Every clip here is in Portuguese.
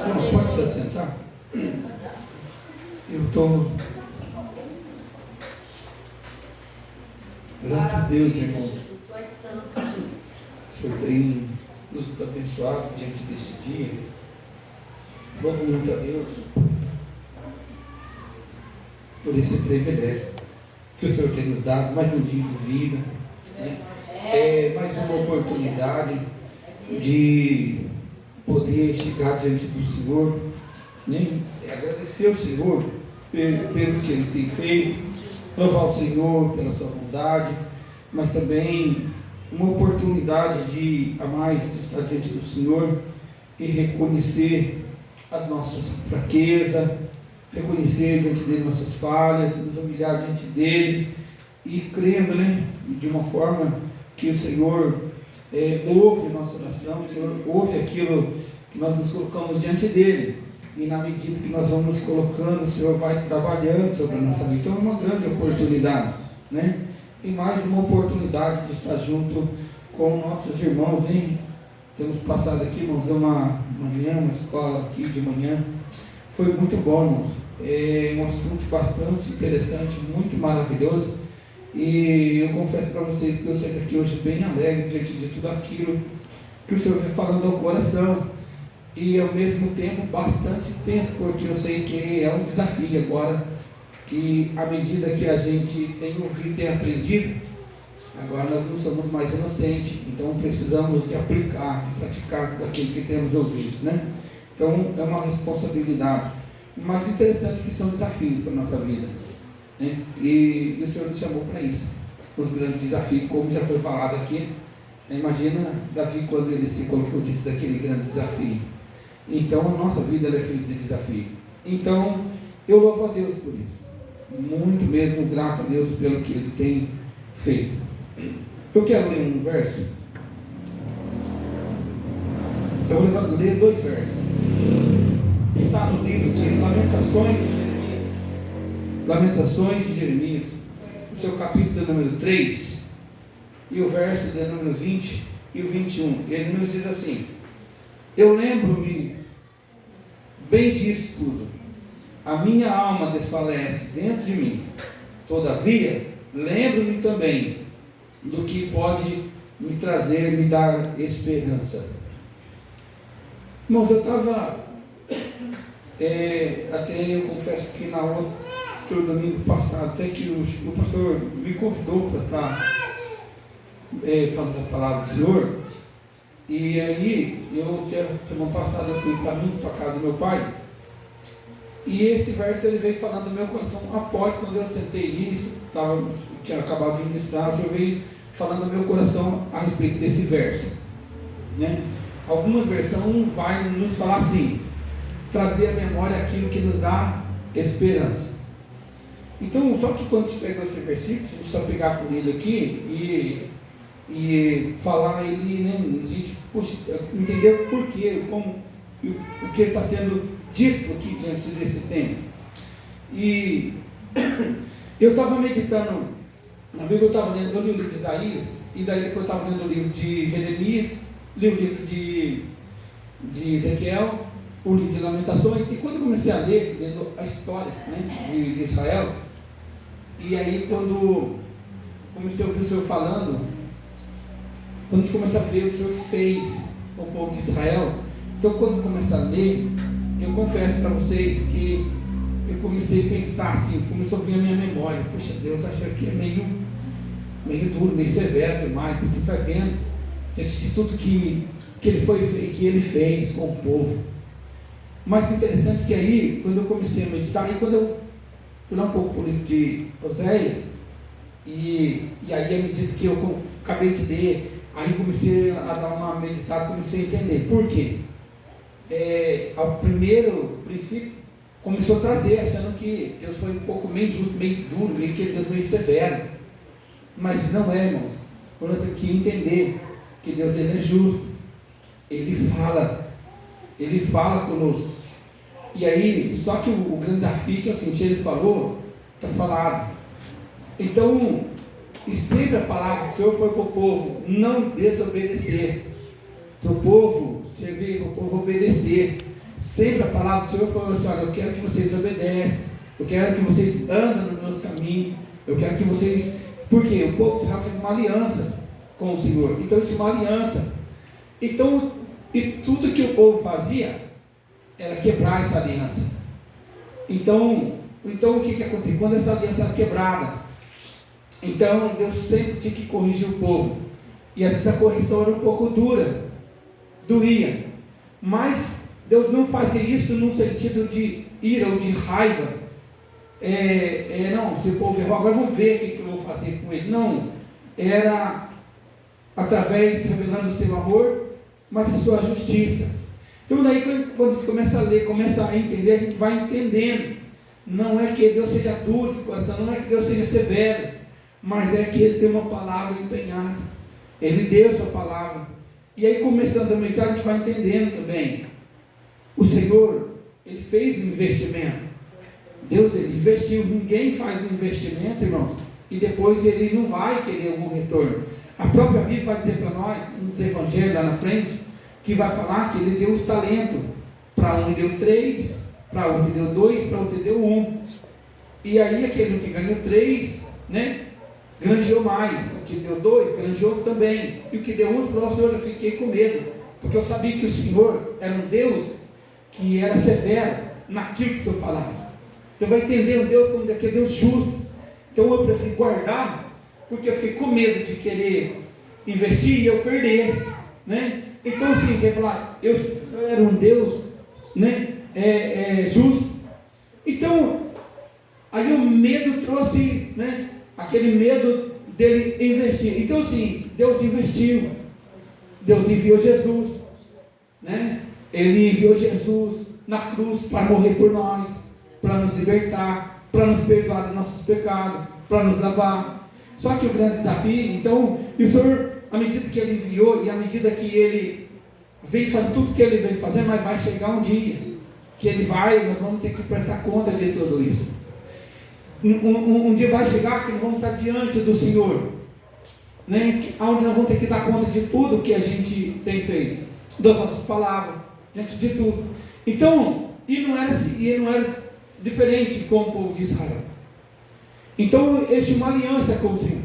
Irmãos, pode se assentar? Eu estou... Graças a Deus, irmãos. O Senhor tem nos abençoado diante deste dia. Louvo muito a Deus por esse privilégio que o Senhor tem nos dado, mais um dia de vida, né? Mais uma oportunidade de poder chegar diante do Senhor, né? Agradecer ao Senhor pelo que Ele tem feito, louvar o Senhor pela sua bondade, mas também uma oportunidade de a mais de estar diante do Senhor e reconhecer as nossas fraquezas, reconhecer diante dele nossas falhas, nos humilhar diante dele e crendo, né, de uma forma que o Senhor ouve nossa oração, o Senhor ouve aquilo que nós nos colocamos diante dele, e na medida que nós vamos nos colocando, o Senhor vai trabalhando sobre a nossa vida. Então é uma grande oportunidade, né? E mais uma oportunidade de estar junto com nossos irmãos, né? Temos passado aqui, irmãos, uma escola aqui de manhã, foi muito bom, irmãos. É um assunto bastante interessante, muito maravilhoso, e eu confesso para vocês que eu saí daqui hoje bem alegre diante de tudo aquilo que o Senhor vem falando ao coração, e ao mesmo tempo bastante tenso, porque eu sei que é um desafio agora, que à medida que a gente tem ouvido e tem aprendido, agora nós não somos mais inocentes, então precisamos de aplicar, de praticar tudo aquilo que temos ouvido, né? Então é uma responsabilidade. O mais interessante que são desafios para a nossa vida, né? E o Senhor nos chamou para isso, os grandes desafios, como já foi falado aqui, né? Imagina Davi quando ele se colocou diante daquele grande desafio. Então a nossa vida é feita de desafio. Então eu louvo a Deus por isso, muito mesmo grato a Deus pelo que Ele tem feito. Eu quero ler um verso. Eu vou ler 2 versos. Está no livro de Lamentações de Jeremias, o seu capítulo número 3, e o verso de número 20 e o 21. Ele nos diz assim: eu lembro-me bem disso tudo, a minha alma desfalece dentro de mim, todavia lembro-me também do que pode me trazer, me dar esperança. Irmãos, eu estava até eu confesso que na outro domingo passado, até que o pastor me convidou para estar falando da palavra do Senhor, e aí semana passada eu fui para casa do meu pai, e esse verso ele veio falando do meu coração, após quando eu sentei nisso, tinha acabado de ministrar, o Senhor veio falando do meu coração a respeito desse verso, né? Algumas versões vai nos falar assim, trazer à memória aquilo que nos dá esperança. Então, só que quando a gente pegou esse versículo, se a gente só pegar por ele aqui e falar ele, né, a gente entender o porquê, como o que está sendo dito aqui diante desse tema. E eu estava meditando na Bíblia, eu li o livro de Isaías, e daí depois eu estava lendo o livro de Jeremias, li o livro de Ezequiel, o livro de Lamentações, e quando eu comecei a ler, lendo a história, né, de Israel, e aí quando comecei a ouvir o Senhor falando, quando a gente começa a ver o que o Senhor fez com o povo de Israel, então quando eu comecei a ler, eu confesso para vocês que eu comecei a pensar assim, começou a vir a minha memória, poxa, Deus, acho que é meio duro, meio severo demais, porque vai vendo diante de tudo que ele fez com o povo. Mas interessante que aí, quando eu comecei a meditar, aí quando eu fui lá um pouco para o livro de Oséias, e aí à medida que eu acabei de ler, aí comecei a dar uma meditada, comecei a entender. Por quê? Ao primeiro princípio, começou a trazer, achando que Deus foi um pouco meio justo, meio duro, meio que Deus meio severo. Mas não é, irmãos. Nós temos que entender que Deus ele é justo. Ele fala conosco. E aí, só que o grande desafio que eu senti, ele falou, está falado. Então, e sempre a palavra do Senhor foi para o povo não desobedecer, para o povo servir, para o povo obedecer. sempre a palavra do Senhor foi assim: olha, eu quero que vocês obedeçam, eu quero que vocês andem nos meus caminhos, eu quero que vocês... Porque o povo de Israel fez uma aliança com o Senhor, então eles tinham uma aliança. Então, e tudo que o povo fazia era quebrar essa aliança. Então o que acontecia? Quando essa aliança era quebrada, então Deus sempre tinha que corrigir o povo, e essa correção era um pouco doía, mas Deus não fazia isso num sentido de ira ou de raiva. Não, se o povo errou, agora vamos ver o que eu vou fazer com ele. Não, era através, revelando o seu amor, mas a sua justiça. Então daí quando a gente começa a ler, começa a entender, a gente vai entendendo. Não é que Deus seja duro de coração, não é que Deus seja severo, mas é que Ele tem uma palavra empenhada. Ele deu a sua palavra. E aí, começando a meditar, a gente vai entendendo também. O Senhor, Ele fez um investimento. Deus, Ele investiu. Ninguém faz um investimento, irmãos, e depois Ele não vai querer algum retorno. A própria Bíblia vai dizer para nós, nos evangelhos lá na frente, que vai falar que Ele deu os talentos. Para um deu 3, para outro deu 2, para outro deu 1. E aí aquele que ganhou 3, né, granjeou mais. O que deu 2, granjeou também. E o que deu 1, falou: Senhor, eu fiquei com medo, porque eu sabia que o Senhor era um Deus que era severo naquilo que o Senhor falava. Então vai entender um Deus como daquele Deus justo. Então eu preferi guardar, porque eu fiquei com medo de querer investir e eu perder, né? Então assim, quer falar, eu era um Deus, né, justo. Então aí o medo trouxe, né, aquele medo dele investir. Então assim, Deus investiu, Deus enviou Jesus, né? Ele enviou Jesus na cruz para morrer por nós, para nos libertar, para nos perdoar dos nossos pecados, para nos lavar. Só que o grande desafio, então, e o Senhor, à medida que Ele enviou, e à medida que Ele vem fazendo tudo que Ele vem fazendo, mas vai chegar um dia que nós vamos ter que prestar conta de tudo isso. Um dia vai chegar que nós vamos estar diante do Senhor, né? Onde nós vamos ter que dar conta de tudo que a gente tem feito, das nossas palavras, diante de tudo. Então, e não era diferente com o povo de Israel. Então eles tinham uma aliança com o Senhor.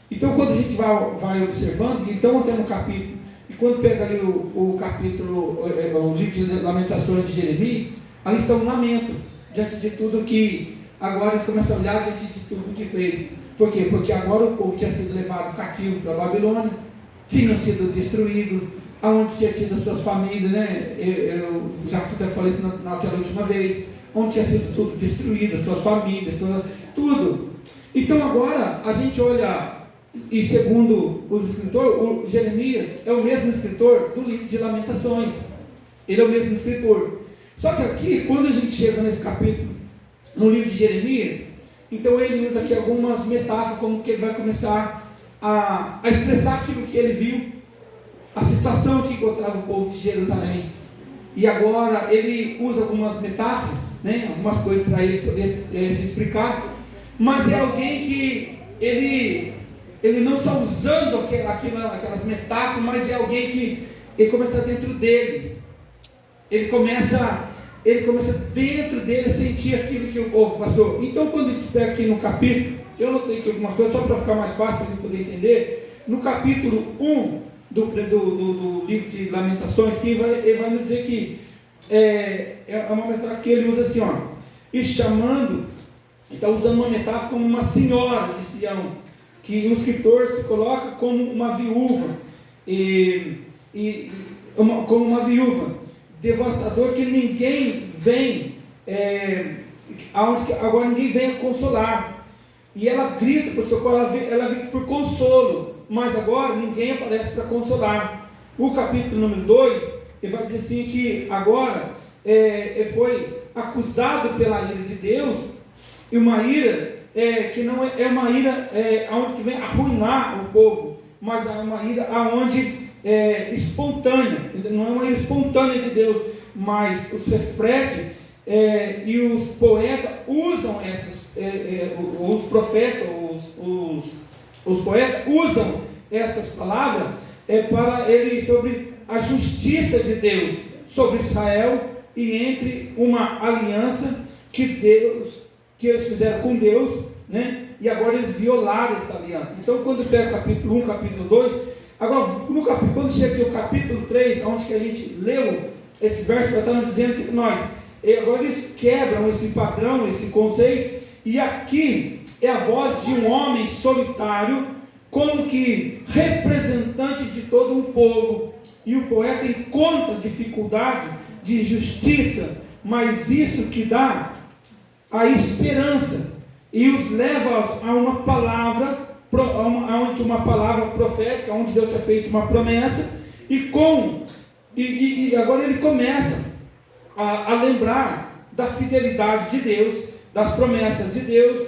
Então quando a gente vai observando, então até no capítulo, e quando pega ali o capítulo, o livro de Lamentações de Jeremias, ali está um lamento, diante de tudo que, agora eles começam a olhar diante de tudo que fez. Por quê? Porque agora o povo tinha sido levado cativo para a Babilônia, tinham sido destruídos, aonde tinha tido as suas famílias, né? Eu já falei isso naquela última vez, onde tinha sido tudo destruído, suas famílias, tudo. Então agora a gente olha, e segundo os escritores, o Jeremias é o mesmo escritor do livro de Lamentações, ele é o mesmo escritor. Só que aqui, quando a gente chega nesse capítulo, no livro de Jeremias, então ele usa aqui algumas metáforas, como que ele vai começar a expressar aquilo que ele viu, a situação que encontrava o povo de Jerusalém. E agora ele usa algumas metáforas, né, algumas coisas para ele poder se explicar, mas é alguém que ele não está usando aquelas metáforas, mas é alguém que ele começa dentro dele, ele começa dentro dele a sentir aquilo que o povo passou. Então quando a gente pega aqui no capítulo, eu anotei aqui algumas coisas só para ficar mais fácil para a gente poder entender, no capítulo 1 do livro de Lamentações, que ele vai nos dizer que é uma metáfora que ele usa assim, ó, e chamando, ele está usando uma metáfora como uma senhora de Sião, que o escritor se coloca como uma viúva, como uma viúva devastador, que ninguém vem, agora ninguém vem a consolar, e ela grita por socorro, ela grita por consolo, mas agora ninguém aparece para consolar. O capítulo número 2, ele vai dizer assim, que agora foi acusado pela ira de Deus, e uma ira que não é uma ira onde que vem arruinar o povo, mas é uma ira onde espontânea, não é uma ira espontânea de Deus, mas os refretes e os poetas usam os profetas, os poetas usam essas palavras para ele, sobre a justiça de Deus sobre Israel, e entre uma aliança que eles fizeram com Deus, né? E agora eles violaram essa aliança. Então, quando pega o capítulo 1, capítulo 2, agora, quando chega aqui o capítulo 3, onde que a gente leu esse verso, vai estar nos dizendo que agora eles quebram esse padrão, esse conceito, e aqui é a voz de um homem solitário, como que representante de todo um povo, e o poeta encontra dificuldade de justiça, mas isso que dá a esperança, e os leva a uma palavra, uma palavra profética, onde Deus tinha feito uma promessa, e agora ele começa a lembrar da fidelidade de Deus, das promessas de Deus,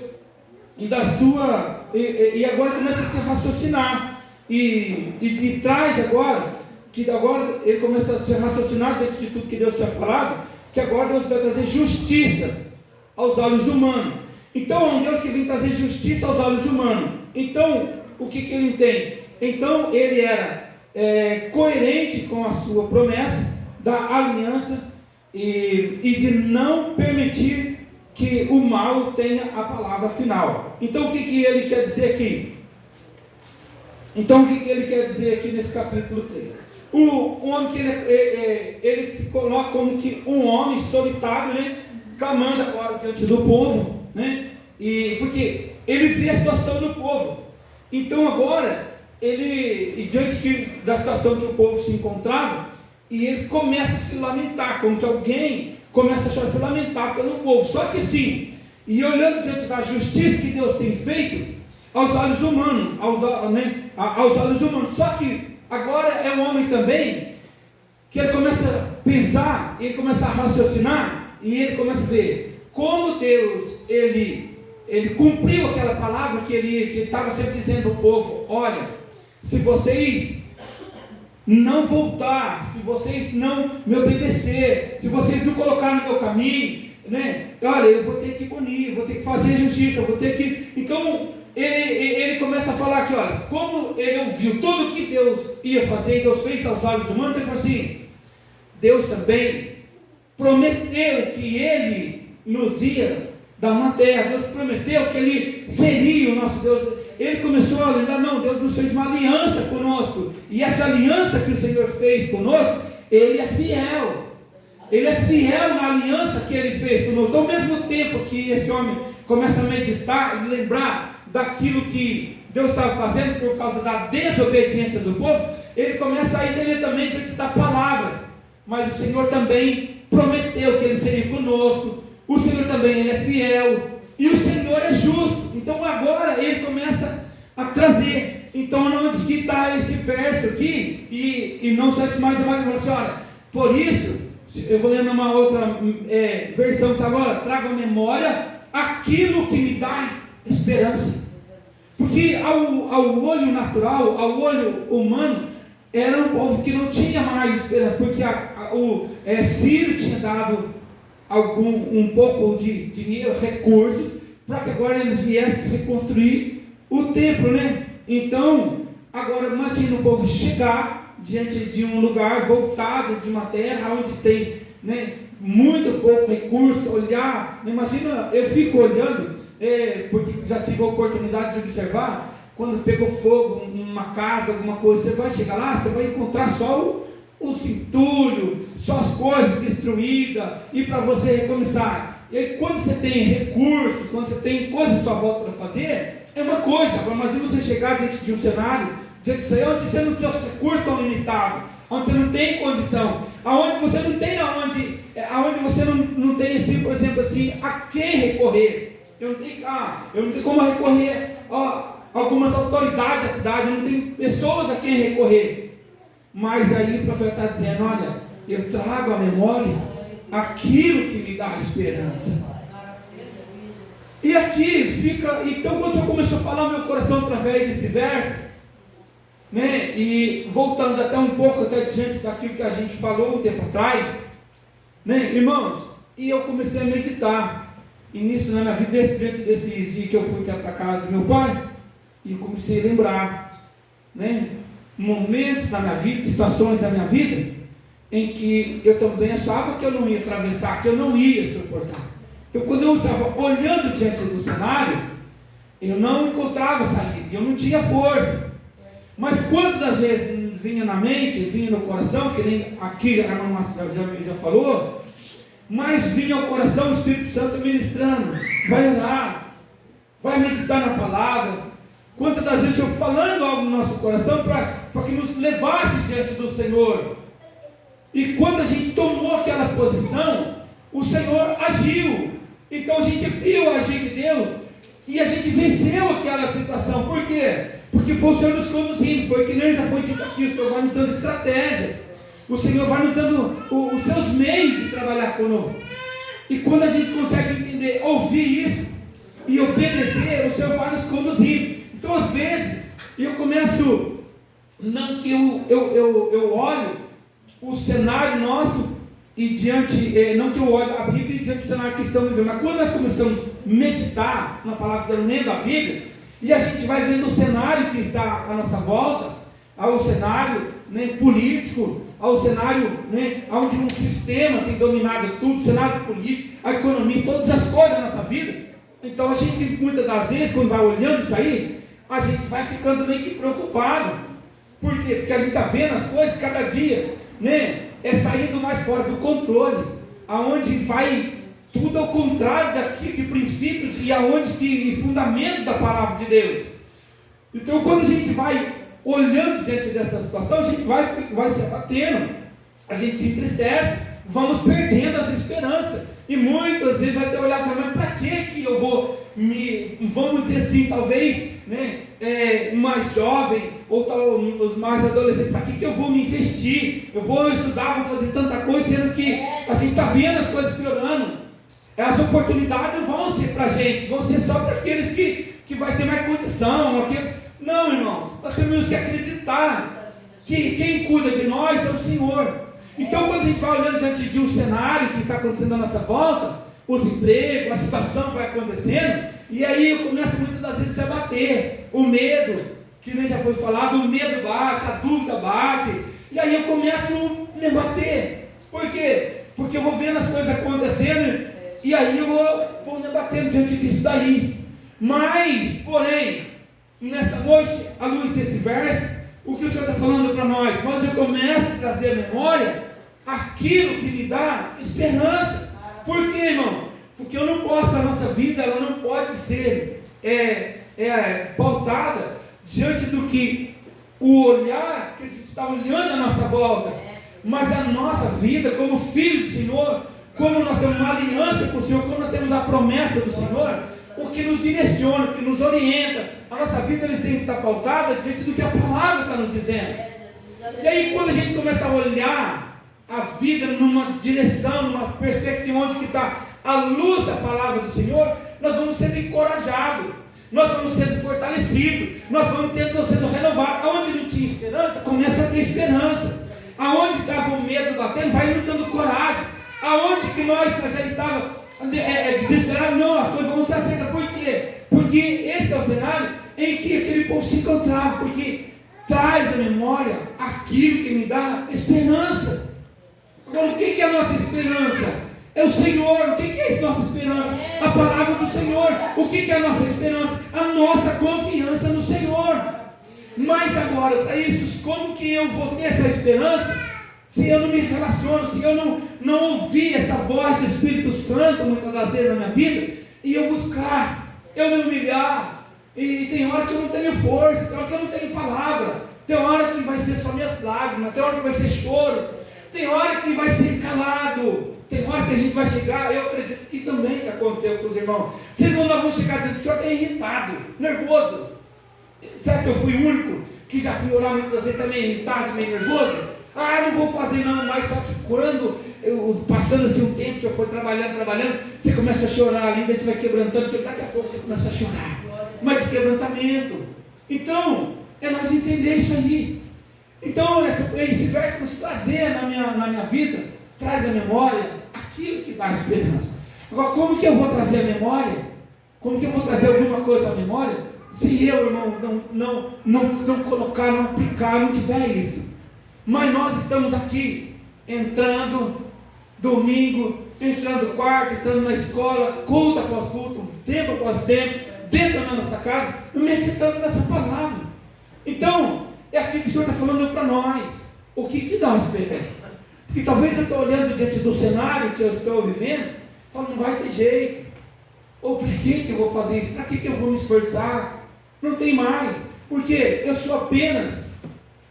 e agora começa a se raciocinar, e traz agora, que agora ele começa a se raciocinar diante de tudo que Deus tinha falado, que agora Deus vai trazer justiça aos olhos humanos. Então é um Deus que vem trazer justiça aos olhos humanos. Então, o que ele entende? Então ele era coerente com a sua promessa da aliança e de não permitir que o mal tenha a palavra final. Então o que ele quer dizer aqui? Então o que ele quer dizer aqui nesse capítulo 3? O homem que ele se coloca como que um homem solitário, né? Clamando agora diante do povo, né? E porque ele vê a situação do povo. Então agora diante da situação que o povo se encontrava, e ele começa a se lamentar, como que alguém começa a se lamentar pelo povo. Só que sim, e olhando diante da justiça que Deus tem feito aos olhos humanos, aos olhos humanos. Só que agora é um homem também que ele começa a pensar, ele começa a raciocinar, e ele começa a ver como Deus ele cumpriu aquela palavra que ele estava sempre dizendo ao povo: olha, se vocês não voltar, se vocês não me obedecer, se vocês não colocar no meu caminho, né? Olha, eu vou ter que punir, vou ter que fazer justiça, vou ter que... Então ele começa a falar aqui, olha, como ele ouviu tudo que Deus ia fazer, e Deus fez aos olhos humanos, ele falou assim: Deus também prometeu que ele nos ia dar uma terra, Deus prometeu que ele seria o nosso Deus. Ele começou a lembrar: não, Deus nos fez uma aliança conosco, e essa aliança que o Senhor fez conosco, ele é fiel, ele é fiel na aliança que ele fez conosco. Então, ao mesmo tempo que esse homem começa a meditar e lembrar daquilo que Deus estava fazendo por causa da desobediência do povo, ele começa a entender também diante da palavra: mas o Senhor também prometeu que ele seria conosco, o Senhor também ele é fiel, e o Senhor é justo. Então agora ele começa a trazer. Então onde que está esse verso aqui, e não só esse mais ele fala assim: olha, por isso, eu vou ler numa outra versão que está agora: traga à memória aquilo que me dá esperança. Porque ao olho natural, ao olho humano, era um povo que não tinha mais esperança, porque Ciro tinha dado um pouco de dinheiro, recursos, para que agora eles viessem reconstruir o templo, né? Então, agora imagina o povo chegar diante de um lugar voltado de uma terra onde tem, né, muito pouco recurso, olhar. Imagina, eu fico olhando, porque já tive a oportunidade de observar, quando pegou fogo numa casa, alguma coisa, você vai chegar lá, você vai encontrar só o entulho, só as coisas destruídas, e para você recomeçar. E aí, quando você tem recursos, quando você tem coisas à sua volta para fazer, é uma coisa. Agora imagina você chegar diante de um cenário, diante disso aí, onde os seus recursos são limitados, onde você não tem condição, aonde você não tem aonde você não tem assim, por exemplo, assim, a quem recorrer. Eu não tenho como recorrer a algumas autoridades da cidade, eu não tenho pessoas a quem recorrer. Mas aí o profeta está dizendo: olha, eu trago à memória aquilo que me dá esperança. E aqui fica, então quando o Senhor começou a falar no meu coração através desse verso, né, e voltando até um pouco até diante daquilo que a gente falou um tempo atrás, né, irmãos, e eu comecei a meditar, e nisso na minha vida, dentro desses dias que eu fui para a casa do meu pai, e comecei a lembrar, né, momentos da minha vida, situações da minha vida, em que eu também achava que eu não ia atravessar, que eu não ia suportar. Então, quando eu estava olhando diante do cenário, eu não encontrava saída, eu não tinha força. Mas quando das vezes vinha na mente, vinha no coração, que nem aqui a irmã Márcia já falou, mas vinha ao coração o Espírito Santo ministrando, vai orar, vai meditar na palavra. Quantas das vezes eu falando algo no nosso coração para que nos levasse diante do Senhor. E quando a gente tomou aquela posição, o Senhor agiu. Então a gente viu o agir de Deus e a gente venceu aquela situação. Por quê? Porque foi o Senhor nos conduzindo. Foi que nem já foi dito aqui, o Senhor vai nos dando estratégia. O Senhor vai nos dando os seus meios de trabalhar conosco. E quando a gente consegue entender, ouvir isso e obedecer, o Senhor vai nos conduzindo. Então às vezes eu começo, não que eu olho o cenário nosso e diante, não que eu olhe a Bíblia diante do cenário que estamos vivendo, mas quando nós começamos a meditar na palavra, lendo a Bíblia, e a gente vai vendo o cenário que está à nossa volta, ao cenário político, ao cenário onde um sistema tem dominado tudo, o cenário político, a economia, todas as coisas da nossa vida. Então a gente, muitas das vezes, quando vai olhando isso aí, a gente vai ficando meio que preocupado. Por quê? Porque a gente está vendo as coisas cada dia, é saindo mais fora do controle, aonde vai tudo ao contrário daquilo de princípios e aonde que fundamentos da palavra de Deus. Então quando a gente vai olhando diante dessa situação, a gente vai se abatendo, a gente se entristece, vamos perdendo as esperanças, e muitas vezes vai ter olhar e falar, mas para que eu vou vamos dizer assim, talvez, mais jovem, ou os mais adolescentes, para que eu vou me investir? Eu vou estudar, vou fazer tanta coisa, sendo que a gente está vendo as coisas piorando. As oportunidades não vão ser para a gente, vão ser só para aqueles que vai ter mais condição, aqueles... Não, irmãos, nós temos que acreditar que quem cuida de nós é o Senhor. Então quando a gente vai olhando diante de um cenário que está acontecendo à nossa volta, os empregos, a situação vai acontecendo, e aí eu começo muitas das vezes a bater, o medo, que nem já foi falado, o medo bate, a dúvida bate, e aí eu começo a me bater. Por quê? Porque eu vou vendo as coisas acontecendo, e aí eu vou me batendo diante disso daí. Mas, porém, nessa noite, à luz desse verso, o que o Senhor está falando para nós? Mas eu começo a trazer à memória aquilo que me dá esperança. Por quê, irmão? Porque eu não posso, a nossa vida, ela não pode ser pautada diante do que o olhar que a gente está olhando à nossa volta, mas a nossa vida como filho do Senhor, como nós temos uma aliança com o Senhor, como nós temos a promessa do Senhor, o que nos direciona, o que nos orienta, a nossa vida eles tem que estar pautada diante do que a palavra está nos dizendo. E aí quando a gente começa a olhar a vida numa direção, numa perspectiva onde que está a luz da palavra do Senhor, nós vamos sendo encorajados, nós vamos sendo fortalecidos, nós vamos sendo renovados. Aonde não tinha esperança, começa a ter esperança. Aonde estava o medo batendo, vai nos dando coragem. Aonde que nós já estávamos desesperados, não, as coisas vão se acertar. Por quê? Porque esse é o cenário em que aquele povo se encontrava, porque traz à memória aquilo que me dá esperança. Agora, o que é a nossa esperança? É o Senhor. O que é a nossa esperança? A palavra do Senhor. O que é a nossa esperança? A nossa confiança no Senhor. Mas agora, para isso, como que eu vou ter essa esperança se eu não me relaciono, se eu não ouvir essa voz do Espírito Santo muitas das vezes na minha vida, e eu buscar, eu me humilhar, e tem hora que eu não tenho força, tem hora que eu não tenho palavra, tem hora que vai ser só minhas lágrimas, tem hora que vai ser choro, tem hora que vai ser calado, tem hora que a gente vai chegar, eu acredito que também já aconteceu com os irmãos, vocês não vão chegar dizendo que eu estou irritado, nervoso. Será que eu fui o único que já fui orar muitas vezes também irritado, meio nervoso? Eu não vou fazer não, mas só que quando passando assim um tempo, que eu for trabalhando, você começa a chorar ali, daí você vai quebrantando, porque daqui a pouco você começa a chorar, mas de quebrantamento. Então, é nós entender isso aí. Então, esse verso nos trazer na minha vida, traz a memória aquilo que dá esperança. Agora, como que eu vou trazer a memória? Como que eu vou trazer alguma coisa à memória? Se eu, irmão, não colocar, não aplicar, não tiver isso. Mas nós estamos aqui entrando domingo, entrando quarto, entrando na escola, culto após culto, tempo após tempo, dentro da nossa casa, meditando nessa palavra. Então, é aquilo que o Senhor está falando para nós. O que nós esperamos? Porque talvez eu estou olhando diante do cenário que eu estou vivendo, falo, não vai ter jeito. Ou para que eu vou fazer isso? Para que eu vou me esforçar? Não tem mais. Porque eu sou apenas.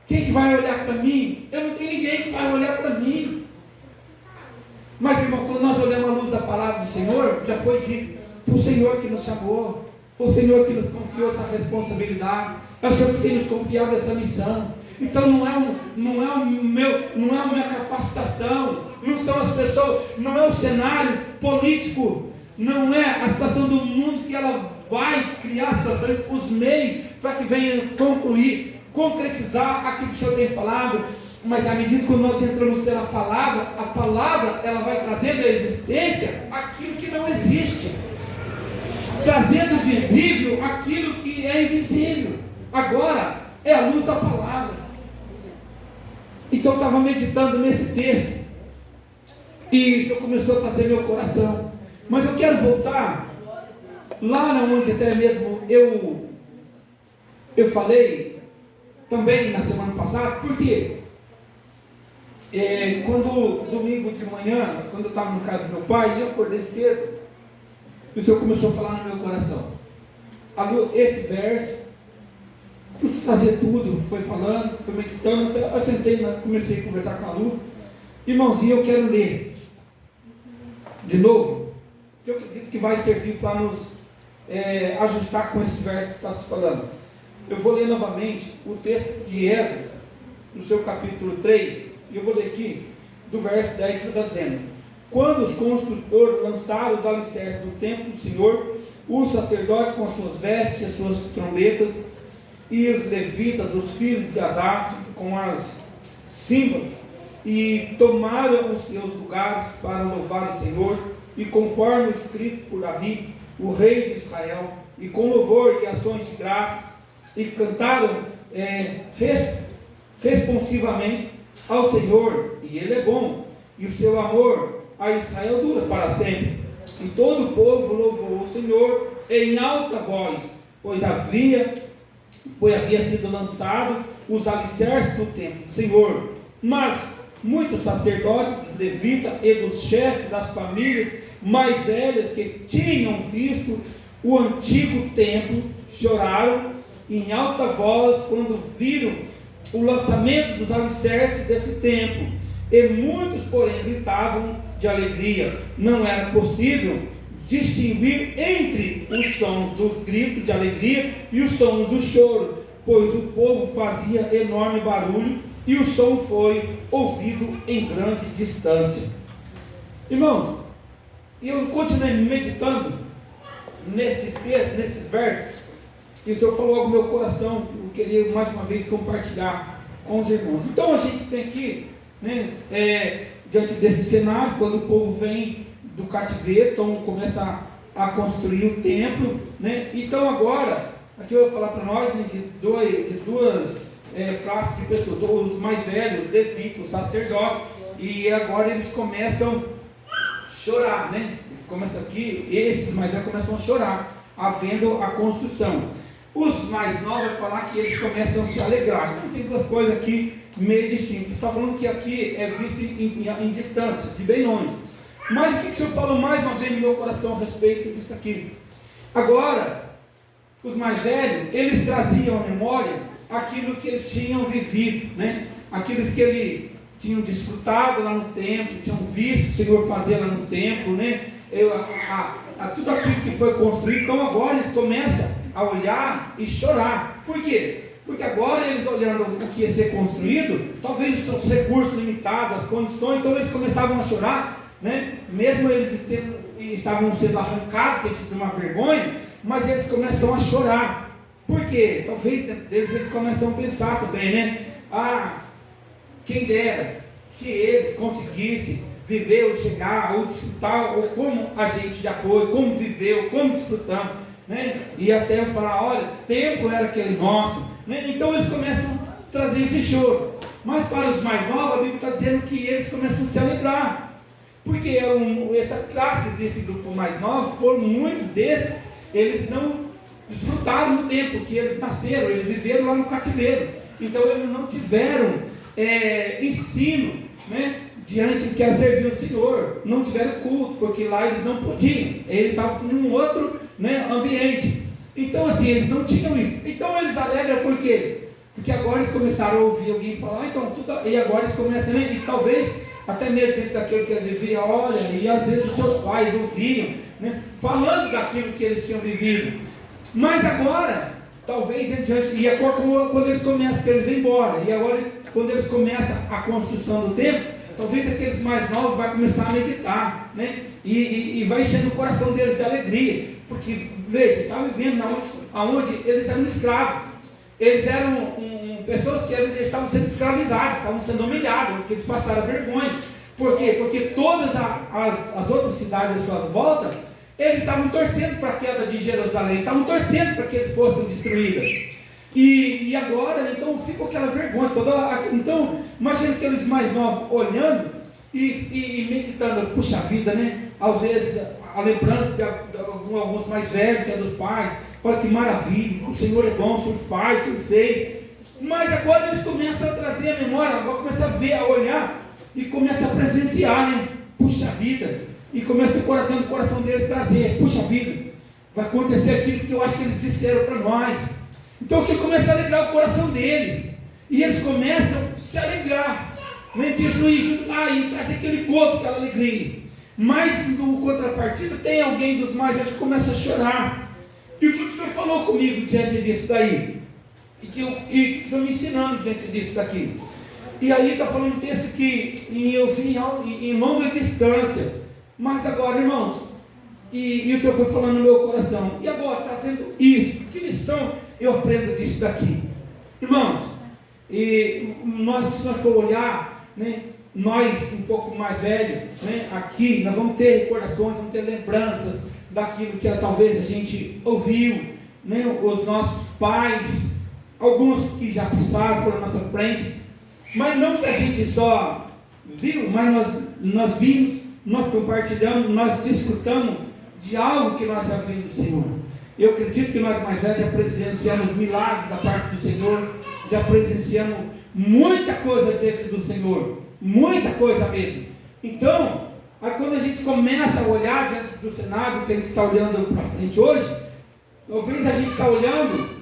Quem que vai olhar para mim? Eu não tenho ninguém que vai olhar para mim. Mas, irmão, quando nós olhamos a luz da palavra do Senhor, já foi dito, foi o Senhor que nos chamou, foi o Senhor que nos confiou essa responsabilidade, é o Senhor que tem nos confiado essa missão. Então não é a minha capacitação, não são as pessoas, não é o cenário político, não é a situação do mundo que ela vai criar situações, os meios para que venha concluir, concretizar aquilo que o Senhor tem falado. Mas à medida que nós entramos pela palavra, a palavra ela vai trazendo à existência aquilo que não existe, trazendo visível aquilo que é invisível. Agora é a luz da palavra. Então eu estava meditando nesse texto e isso começou a trazer meu coração. Mas eu quero voltar lá onde até mesmo eu falei também na semana passada. Por quê? Quando domingo de manhã, quando eu estava no casa do meu pai, eu acordei cedo, e o Senhor começou a falar no meu coração. Esse verso, começou a trazer tudo, foi falando, foi meditando, até eu sentei, comecei a conversar com a Lu. Irmãozinho, eu quero ler de novo, que eu acredito que vai servir para nos ajustar com esse verso que está se falando. Eu vou ler novamente o texto de Esdras, no seu capítulo 3, e eu vou ler aqui, do verso 10, que está dizendo: quando os construtores lançaram os alicerces do templo do Senhor, os sacerdotes com as suas vestes, as suas trombetas, e os levitas, os filhos de Asaf, com as símbolos, e tomaram os seus lugares para louvar o Senhor, e conforme escrito por Davi, o rei de Israel, e com louvor e ações de graças, e cantaram responsivamente ao Senhor, e Ele é bom, e o seu amor a Israel dura para sempre. E todo o povo louvou o Senhor em alta voz, pois havia sido lançado os alicerces do templo do Senhor. Mas muitos sacerdotes, dos levitas e dos chefes das famílias mais velhas que tinham visto o antigo templo choraram em alta voz quando viram o lançamento dos alicerces desse templo. E muitos, porém, gritavam de alegria. Não era possível distinguir entre os sons dos gritos de alegria e os sons do choro, pois o povo fazia enorme barulho e o som foi ouvido em grande distância. Irmãos, eu continuei meditando nesses textos, nesses versos, e o Senhor falou algo no meu coração, eu queria mais uma vez compartilhar com os irmãos. Então a gente tem aqui, diante desse cenário, quando o povo vem do cativeiro, então começa a construir o templo, então agora, aqui eu vou falar para nós de duas classes de pessoas, os mais velhos, levitas, os sacerdotes, e agora eles começam a chorar, Eles começam aqui, esses mais velhos começam a chorar, havendo a construção. Os mais novos vai falar que eles começam a se alegrar. Então tem duas coisas aqui meio distintas. Está falando que aqui é visto em distância, de bem longe. Mas o que o Senhor falou mais uma vez no meu coração a respeito disso aqui? Agora, os mais velhos, eles traziam à memória aquilo que eles tinham vivido, Aquilo que eles tinham desfrutado lá no templo, tinham visto o Senhor fazer lá no templo, tudo aquilo que foi construído. Então agora eles começam a olhar e chorar. Por quê? Porque agora eles olhando o que ia ser construído, talvez os recursos limitados, as condições, então eles começavam a chorar, mesmo eles estavam sendo arrancados de uma vergonha, mas eles começam a chorar. Por quê? Talvez dentro deles eles começam a pensar também, quem dera que eles conseguissem viver ou chegar ou desfrutar, ou como a gente já foi, como viveu, como desfrutamos, e até falar, olha, tempo era aquele nosso, então eles começam a trazer esse choro. Mas para os mais novos, a Bíblia está dizendo que eles começam a se alegrar. Porque essa classe desse grupo mais novo, foram muitos desses, eles não desfrutaram no tempo que eles nasceram, eles viveram lá no cativeiro. Então eles não tiveram ensino, né, diante do que era servir o Senhor, não tiveram culto, porque lá eles não podiam, eles estavam em um outro, né, ambiente. Então assim, eles não tinham isso. Então eles alegram por quê? Porque agora eles começaram a ouvir alguém falar, então tudo, e agora eles começam, né, e talvez até mesmo diante daquilo que eles viviam, olha, e às vezes os seus pais ouviam, né, falando daquilo que eles tinham vivido. Mas agora, talvez diante, e agora quando eles começam, porque eles vêm embora, e agora quando eles começam a construção do templo, talvez aqueles mais novos vão começar a meditar, né? E vai enchendo o coração deles de alegria, porque, veja, estavam vivendo onde eles eram escravos, eles eram pessoas que eles estavam sendo escravizados, estavam sendo humilhados, porque eles passaram vergonha. Por quê? Porque todas as outras cidades à sua volta, eles estavam torcendo para a queda de Jerusalém, estavam torcendo para que eles fossem destruídos. E agora, então, ficou aquela vergonha toda. Então, imagina aqueles mais novos olhando e meditando, puxa vida, né? Às vezes, a lembrança de alguns mais velhos, que é dos pais, olha que maravilha, o Senhor é bom, o Senhor faz, o Senhor fez. Mas agora eles começam a trazer a memória, agora começam a ver, a olhar e começam a presenciar, né? Puxa vida, e começa dentro do coração deles trazer, puxa vida, vai acontecer aquilo que eu acho que eles disseram para nós. Então que começa a alegrar o coração deles, e eles começam a se alegrar, né? De juízo lá e trazer aquele gozo, aquela alegria. Mas no contrapartida tem alguém dos mais velhos que começa a chorar. E o que o Senhor falou comigo diante disso daí? E que o Senhor me ensinando diante disso daqui? E aí está falando um texto que eu vi em longa distância. Mas agora, irmãos, e o Senhor foi falando no meu coração, e agora trazendo isso, que lição eu aprendo disso daqui? Irmãos, e se nós for olhar, né, nós um pouco mais velhos, né, aqui, nós vamos ter recordações, vamos ter lembranças daquilo que talvez a gente ouviu, né, os nossos pais, alguns que já passaram, foram à nossa frente, mas não que a gente só viu, mas nós vimos, nós compartilhamos, nós desfrutamos de algo que nós já vimos do Senhor. Eu acredito que nós mais velhos já presenciamos milagres da parte do Senhor, já presenciamos muita coisa diante do Senhor, muita coisa mesmo. Então, aí quando a gente começa a olhar diante do cenário que a gente está olhando para frente hoje, talvez a gente está olhando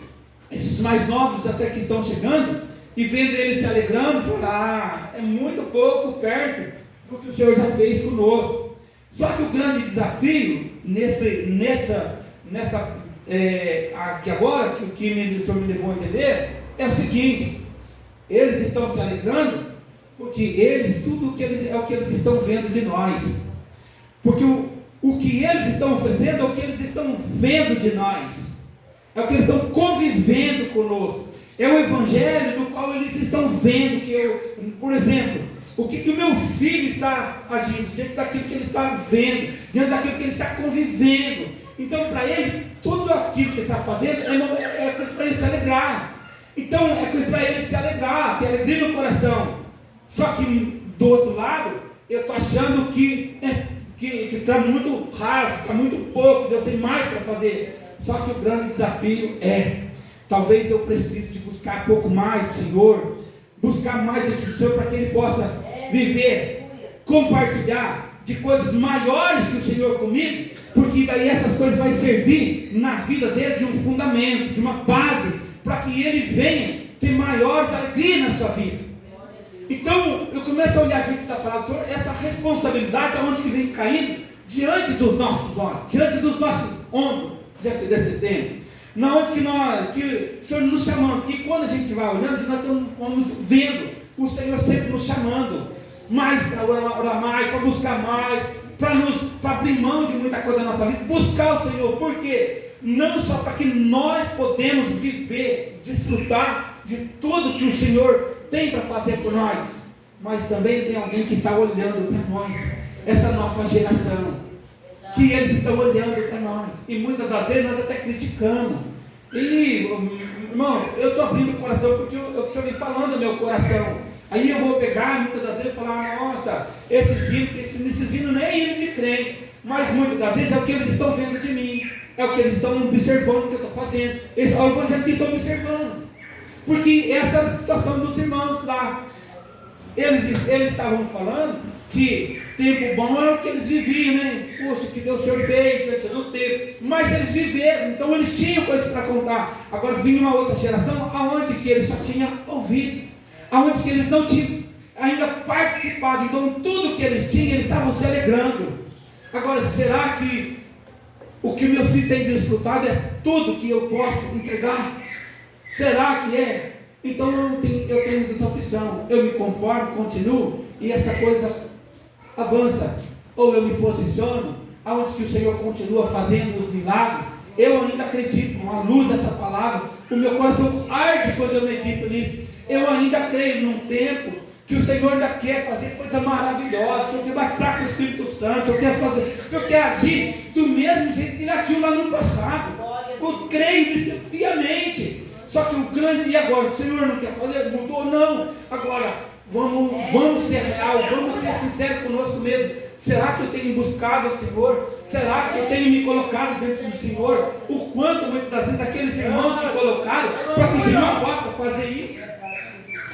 esses mais novos até que estão chegando e vendo eles se alegrando, falar, é muito pouco perto do que o Senhor já fez conosco. Só que o grande desafio aqui agora, que o que o Senhor me levou a entender, é o seguinte: eles estão se alegrando porque tudo é o que eles estão vendo de nós, porque o que eles estão oferecendo é o que eles estão vendo de nós, é o que eles estão convivendo conosco, é o evangelho do qual eles estão vendo. Por exemplo, o que o meu filho está agindo diante daquilo que ele está vendo, diante daquilo que ele está convivendo. Então, para ele, tudo aquilo que ele está fazendo é para ele se alegrar. Então, é para ele se alegrar, ter alegria no coração. Só que, do outro lado, eu estou achando que está muito raso, está muito pouco, Deus tem mais para fazer. Só que o grande desafio talvez eu precise de buscar um pouco mais do Senhor, buscar mais diante do Senhor, para que Ele possa viver, compartilhar de coisas maiores que o Senhor comigo, porque daí essas coisas vão servir na vida dele de um fundamento, de uma base, para que ele venha ter maiores alegrias na sua vida. Então eu começo a olhar diante da palavra do Senhor, essa responsabilidade aonde que vem caindo diante dos nossos olhos, diante dos nossos ombros, diante desse tempo, na onde que o Senhor nos chamando. E quando a gente vai olhando, nós vamos vendo o Senhor sempre nos chamando mais para orar mais, para buscar mais, para abrir mão de muita coisa da nossa vida, buscar o Senhor. Por quê? Não só para que nós podemos viver, desfrutar de tudo que o Senhor tem para fazer por nós, mas também tem alguém que está olhando para nós, essa nova geração, que eles estão olhando para nós, e muitas das vezes nós até criticamos. E, irmãos, eu estou abrindo o coração porque o Senhor vem falando no meu coração. Aí eu vou pegar muitas das vezes e falar, nossa, esses hinos nem é hino de crente, mas muitas das vezes é o que eles estão vendo de mim, é o que eles estão observando o que eu estou fazendo, é o evangelho que estão observando, porque essa era a situação dos irmãos lá. Eles estavam falando que tempo bom é o que eles viviam, né? Poxa, que Deus Senhor fez diante do tempo, mas eles viveram, então eles tinham coisa para contar. Agora vinha uma outra geração, aonde que eles só tinham ouvido, aonde que eles não tinham ainda participado, então tudo que eles tinham, eles estavam se alegrando. Agora, será que o que meu filho tem desfrutado é tudo que eu posso entregar? Será que é? Então eu tenho essa opção, eu me conformo, continuo, e essa coisa avança, ou eu me posiciono, aonde que o Senhor continua fazendo os milagres. Eu ainda acredito, com a luz dessa palavra, o meu coração arde quando eu medito nisso. Eu ainda creio num tempo que o Senhor ainda quer fazer coisa maravilhosa. O Senhor quer batizar com o Espírito Santo, o Senhor quer agir do mesmo jeito que ele agiu lá no passado. Eu creio nisso piamente. Só que o grande, e agora? O Senhor não quer fazer? Mudou? Não. Agora, vamos ser real, vamos ser sinceros conosco mesmo. Será que eu tenho buscado o Senhor? Será que eu tenho me colocado diante do Senhor? O quanto muitas das vezes aqueles irmãos se colocaram para que o Senhor possa fazer isso?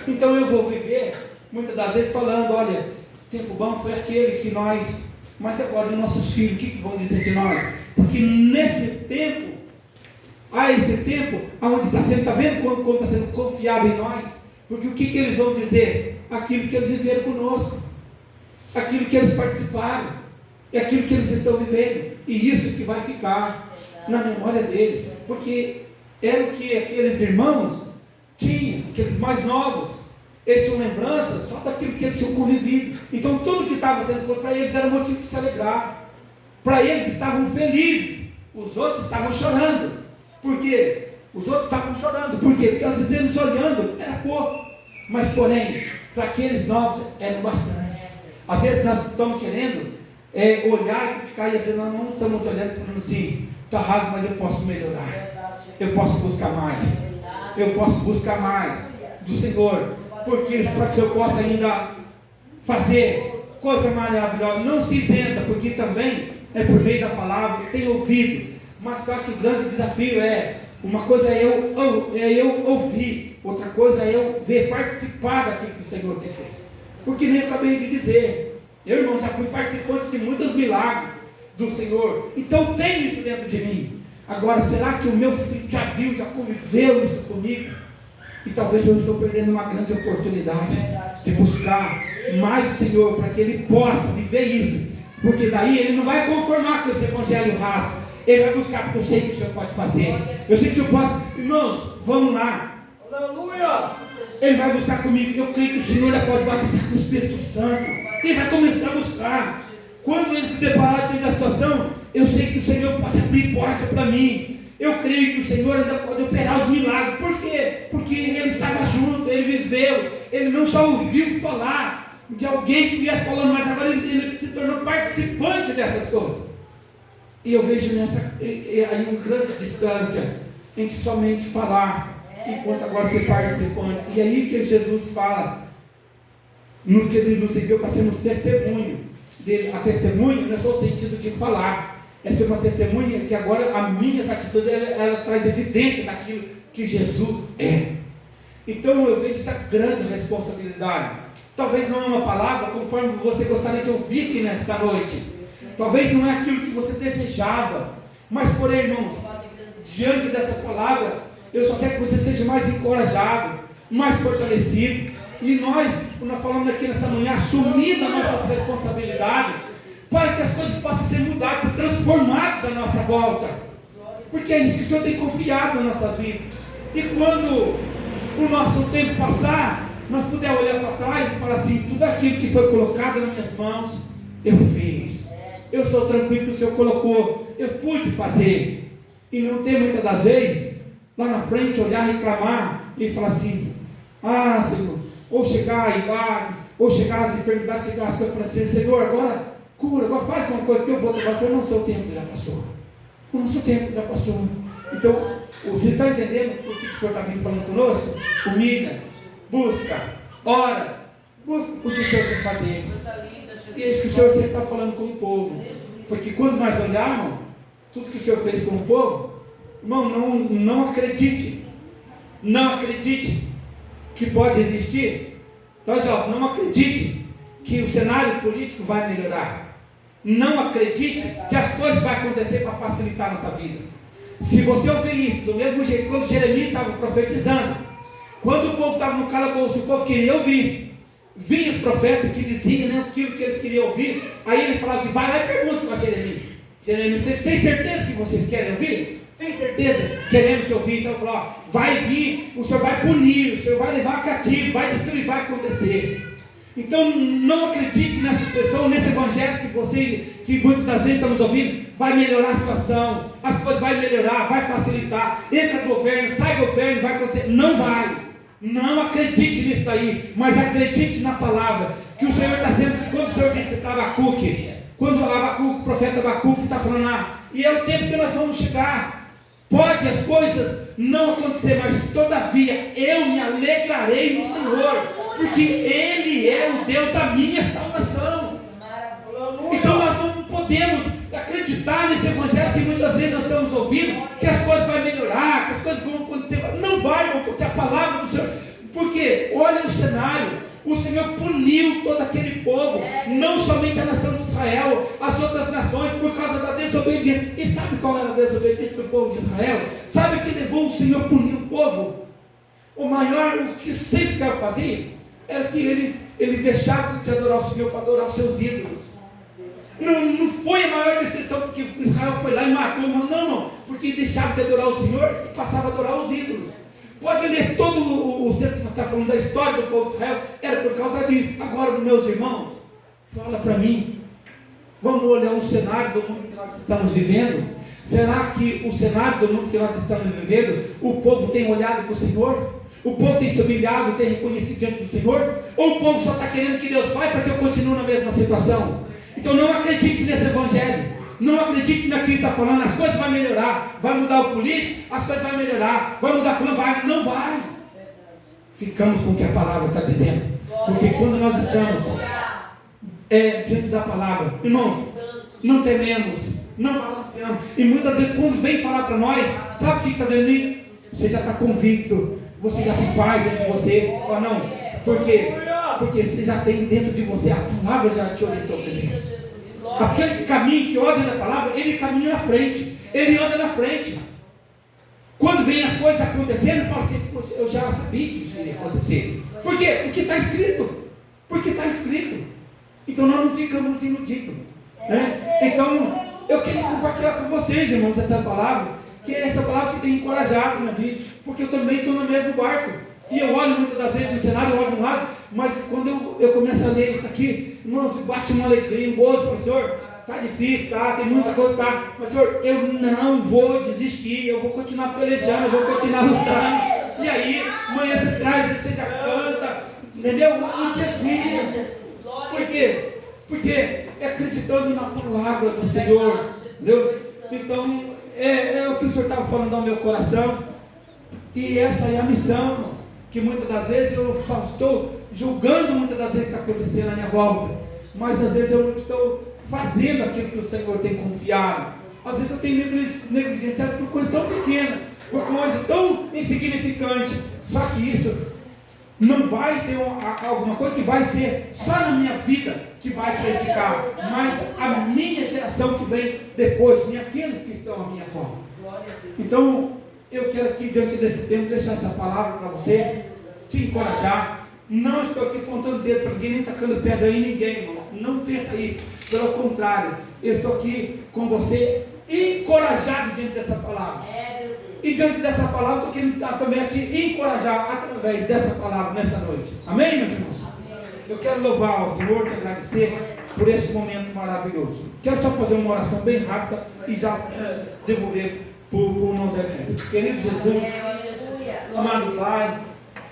Então eu vou viver muitas das vezes falando, olha, tempo bom foi aquele que nós, mas agora os nossos filhos, o que vão dizer de nós? Porque nesse tempo, esse tempo, aonde está sendo, está vendo como está sendo confiado em nós? Porque o que eles vão dizer? Aquilo que eles viveram conosco, aquilo que eles participaram, é aquilo que eles estão vivendo, e isso que vai ficar na memória deles, porque era o que aqueles irmãos tinham, aqueles mais novos, eles tinham lembrança só daquilo que eles tinham convivido. Então tudo que estava sendo contra eles era motivo de se alegrar, para eles estavam felizes, os outros estavam chorando. Por quê? Os outros estavam chorando. Por quê? Porque às vezes eles olhando era pouco, mas porém, para aqueles novos era bastante. Às vezes nós estamos querendo olhar e criticar, e às vezes nós não estamos olhando e falando assim, está errado, mas eu posso melhorar, eu posso buscar mais, eu posso buscar mais do Senhor, porque para que eu possa ainda fazer coisa maravilhosa. Não se isenta, porque também é por meio da palavra, tem ouvido. Mas só que o grande desafio uma coisa é eu ouvir, outra coisa é eu ver, participar daquilo que o Senhor tem feito. Porque nem eu acabei de dizer, eu, irmão, já fui participante de muitos milagres do Senhor, então tem isso dentro de mim. Agora, será que o meu filho já viu, já conviveu isso comigo? E talvez eu estou perdendo uma grande oportunidade de buscar mais o Senhor, para que ele possa viver isso, porque daí ele não vai conformar com esse evangelho raso. Ele vai buscar, porque eu sei que o Senhor pode fazer. Eu sei que o Senhor pode. Irmãos, vamos lá. Aleluia! Ele vai buscar comigo. Eu creio que o Senhor já pode batizar com o Espírito Santo. Ele vai começar a buscar. Quando ele se deparar diante da situação, eu sei que o Senhor pode abrir porta para mim. Eu creio que o Senhor ainda pode operar os milagres. Por quê? Porque ele estava junto, ele viveu. Ele não só ouviu falar de alguém que viesse falando, mas agora ele se tornou participante dessas coisas. E eu vejo aí uma grande distância entre somente falar, enquanto agora ser participante. E aí que Jesus fala, no que ele nos enviou para sermos testemunho dele. A testemunha não é só o sentido de falar, é ser uma testemunha que agora a minha atitude ela traz evidência daquilo que Jesus é. Então eu vejo essa grande responsabilidade. Talvez não é uma palavra conforme você gostaria de ouvir aqui nesta noite. Talvez não é aquilo que você desejava, mas porém, irmãos, diante dessa palavra, eu só quero que você seja mais encorajado, mais fortalecido, e nós falamos aqui nesta manhã, assumindo as nossas responsabilidades, para que as coisas possam ser mudadas, ser transformadas à nossa volta, porque é isso que o Senhor tem confiado na nossa vida. E quando o nosso tempo passar, nós pudermos olhar para trás e falar assim, tudo aquilo que foi colocado nas minhas mãos, eu fiz. Eu estou tranquilo que o Senhor colocou, eu pude fazer. E não ter muitas das vezes, lá na frente, olhar, reclamar e falar assim, Senhor, ou chegar a idade, ou chegar às enfermidades, chegar às coisas, falar assim, Senhor, agora cura, agora faz uma coisa que eu vou tomar. Senhor, não, o seu tempo já passou. O nosso tempo já passou. Então, você está entendendo o que o Senhor está vindo falando conosco? Humilha, busca, ora, Busca o que o Senhor quer fazer. E é isso que o Senhor sempre está falando com o povo. Porque quando nós olharmos tudo que o Senhor fez com o povo, irmão, não acredite. Não acredite que pode existir. Então, jovem, não acredite que o cenário político vai melhorar. Não acredite que as coisas vão acontecer para facilitar a nossa vida. Se você ouvir isso, do mesmo jeito, quando Jeremias estava profetizando, quando o povo estava no calabouço, o povo queria ouvir. Vinham os profetas que diziam, né, aquilo que eles queriam ouvir. Aí eles falavam assim, vai lá e pergunta para Jeremias. Jeremias, vocês têm certeza que vocês querem ouvir? Tem certeza? Queremos te ouvir. Então falou, vai vir, o Senhor vai punir, o Senhor vai levar cativo, vai destruir, vai acontecer. Então não acredite nessas pessoas, nesse evangelho que muitas das vezes estamos ouvindo, vai melhorar a situação, as coisas vão melhorar, vai facilitar, entra governo, sai governo, vai acontecer. Não vai. Não acredite nisso daí, mas acredite na palavra, que o Senhor está sendo, quando o Senhor disse para Abacuque, quando o profeta Abacuque está falando lá, e é o tempo que nós vamos chegar, pode as coisas não acontecer, mas todavia eu me alegrarei no Senhor, porque Ele é o Deus da minha salvação. Então nós não podemos acreditar nesse evangelho que muitas vezes nós estamos ouvindo, que as coisas vão melhorar, que as coisas vão acontecer. Não vai, irmão, porque a palavra do Senhor, porque olha o cenário, o Senhor puniu todo aquele povo, não somente a nação de Israel, as outras nações, por causa da desobediência. E sabe qual era a desobediência do povo de Israel? Sabe o que levou o Senhor a punir o povo? O maior, o que sempre que fazia, era que eles deixavam de adorar o Senhor para adorar os seus ídolos. Não foi a maior destruição porque Israel foi lá e matou, não, porque deixava de adorar o Senhor e passava a adorar os ídolos. Pode ler todo o texto que está falando da história do povo de Israel, era por causa disso. Agora, meus irmãos, fala para mim, vamos olhar o cenário do mundo que nós estamos vivendo. Será que o cenário do mundo que nós estamos vivendo, o povo tem olhado para o Senhor? O povo tem se humilhado, tem reconhecido diante do Senhor? Ou o povo só está querendo que Deus faça para que eu continue na mesma situação? Então não acredite nesse evangelho, não acredite naquilo que está falando, as coisas vão melhorar, vai mudar o político, as coisas vão melhorar, vai mudar fulano, vai, não vai. Ficamos com o que a palavra está dizendo, porque quando nós estamos diante da palavra, irmãos, não tememos, não balanceamos, e muitas vezes quando vem falar para nós, sabe o que está dentro de mim? Você já está convicto, você já tem paz dentro de você, fala não, por quê? Porque você já tem dentro de você, a palavra já te orientou primeiro. Aquele caminho que olha na palavra, ele caminha na frente, ele anda na frente. Quando vem as coisas acontecendo, fala assim, eu já sabia que isso iria acontecer. Por quê? Porque está escrito. Porque está escrito. Então nós não ficamos iludidos, né? Então eu queria compartilhar com vocês, irmãos, essa palavra, que é essa palavra que tem encorajado a minha vida, porque eu também estou no mesmo barco. E eu olho muitas das vezes no cenário, eu olho de um lado, mas quando eu começo a ler isso aqui, irmãos, bate uma alegria, um gozo, professor, está difícil, tem muita coisa, mas Senhor, eu não vou desistir, eu vou continuar pelejando, eu vou continuar lutando. E aí, amanhã você traz, você já canta, entendeu? O dia vira. Por quê? Porque é acreditando na palavra do Senhor, entendeu? Então, é o que o Senhor estava falando ao meu coração, e essa é a missão, irmãos. Que muitas das vezes eu só estou julgando muitas das vezes que está acontecendo à minha volta, mas às vezes eu não estou fazendo aquilo que o Senhor tem confiado. Às vezes eu tenho negligenciado por coisa tão pequena, por coisa tão insignificante. Só que isso não vai ter alguma coisa que vai ser só na minha vida que vai prejudicar, mas a minha geração que vem depois, aqueles que estão à minha volta. Então eu quero aqui, diante desse tempo, deixar essa palavra para você, te encorajar. Não estou aqui apontando o dedo para ninguém, nem tacando pedra em ninguém, irmão. Não pensa isso. Pelo contrário, eu estou aqui com você, encorajado diante dessa palavra. E diante dessa palavra, estou querendo também a te encorajar através dessa palavra nesta noite. Amém, meus irmãos? Eu quero louvar ao Senhor, te agradecer por esse momento maravilhoso. Quero só fazer uma oração bem rápida e já devolver por nós eventos. Querido Jesus, amado Pai,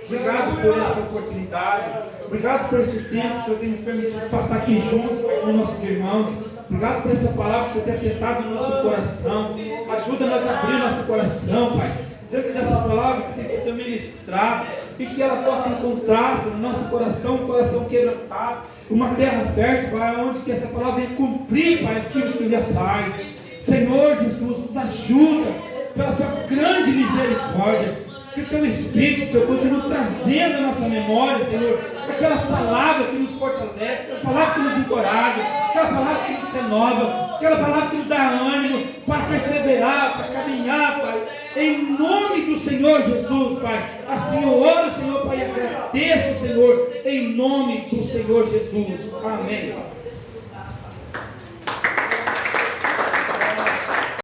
obrigado por essa oportunidade, obrigado por esse tempo que o Senhor tem nos permitido passar aqui junto com os nossos irmãos. Obrigado por essa palavra que o Senhor tem acertado no nosso coração. Ajuda-nos a abrir nosso coração, Pai, diante dessa palavra que tem sido ministrada. e que ela possa encontrar no nosso coração, um coração quebrantado, uma terra fértil, Pai, onde que essa palavra venha cumprir, Pai, aquilo que lhe apraz. Senhor Jesus, nos ajuda pela sua grande misericórdia, que o teu Espírito, Senhor, continue trazendo a nossa memória, Senhor, aquela palavra que nos fortalece, aquela palavra que nos encoraja, aquela palavra que nos renova, aquela palavra que nos dá ânimo para perseverar, para caminhar, Pai, em nome do Senhor Jesus, Pai. Assim eu oro, Senhor, Pai, e agradeço, Senhor, em nome do Senhor Jesus. Amém.